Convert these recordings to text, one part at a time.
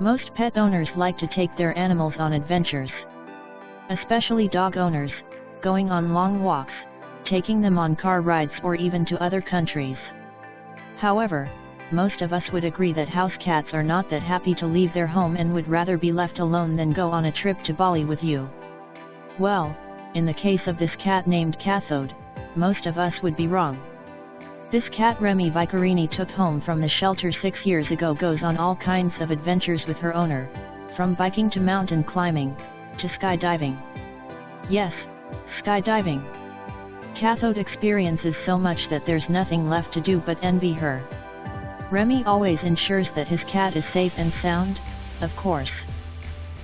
Most pet owners like to take their animals on adventures. Especially dog owners, going on long walks, taking them on car rides or even to other countries. However, most of us would agree that house cats are not that happy to leave their home and would rather be left alone than go on a trip to Bali with you. Well, in the case of this cat named Cathode, most of us would be wrong. This cat Remy Vicarini took home from the shelter 6 years ago goes on all kinds of adventures with her owner, from biking to mountain climbing, to skydiving. Yes, skydiving. Cathode experiences so much that there's nothing left to do but envy her. Remy always ensures that his cat is safe and sound, of course.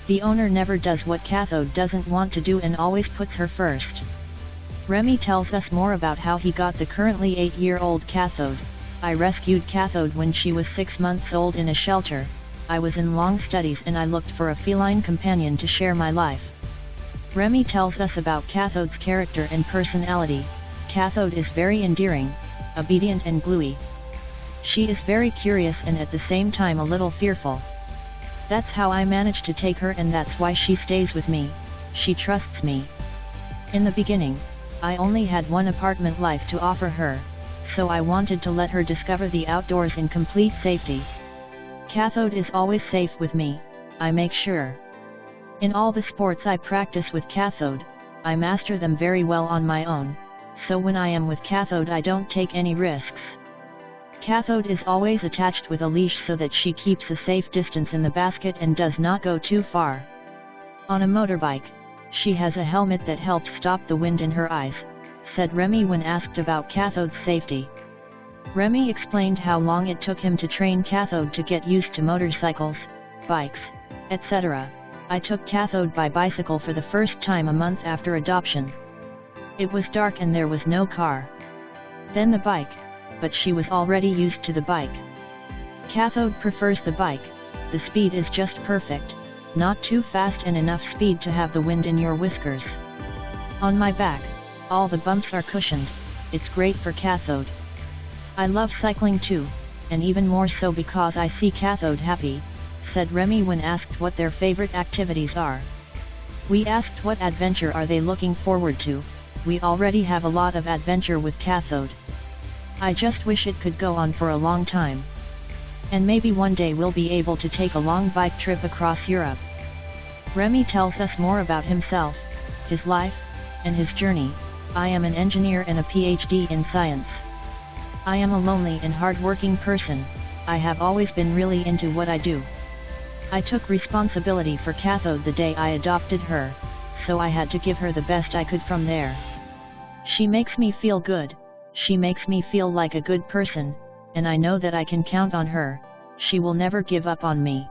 The owner never does what Cathode doesn't want to do and always puts her first. Remy tells us more about how he got the currently 8-year-old Cathode. I rescued Cathode when she was 6 months old in a shelter. I was in long studies and I looked for a feline companion to share my life. Remy tells us about Cathode's character and personality. Cathode is very endearing, obedient and gluey. She is very curious and at the same time a little fearful. That's how I managed to take her and that's why she stays with me. She trusts me. In the beginning, I only had one apartment life to offer her, so I wanted to let her discover the outdoors in complete safety. Cathode is always safe with me, I make sure. In all the sports I practice with Cathode, I master them very well on my own, so when I am with Cathode I don't take any risks. Cathode is always attached with a leash so that she keeps a safe distance in the basket and does not go too far. On a motorbike, she has a helmet that helps stop the wind in her eyes, said Remy when asked about Cathode's safety. Remy explained how long it took him to train Cathode to get used to motorcycles, bikes, etc. I took Cathode by bicycle for the first time a month after adoption. It was dark and there was no car. Then the bike, but she was already used to the bike. Cathode prefers the bike, the speed is just perfect, not too fast and enough speed to have the wind in your whiskers. On my back, all the bumps are cushioned, it's great for Cathode. I love cycling too, and even more so because I see Cathode happy, said Remy when asked what their favorite activities are. We asked what adventure are they looking forward to. We already have a lot of adventure with Cathode. I just wish it could go on for a long time. And maybe one day we'll be able to take a long bike trip across Europe. Remy tells us more about himself, his life, and his journey. I am an engineer and a PhD in science. I am a lonely and hard-working person. I have always been really into what I do. I took responsibility for Cathode the day I adopted her, so I had to give her the best I could from there. She makes me feel good, she makes me feel like a good person, and I know that I can count on her. She will never give up on me.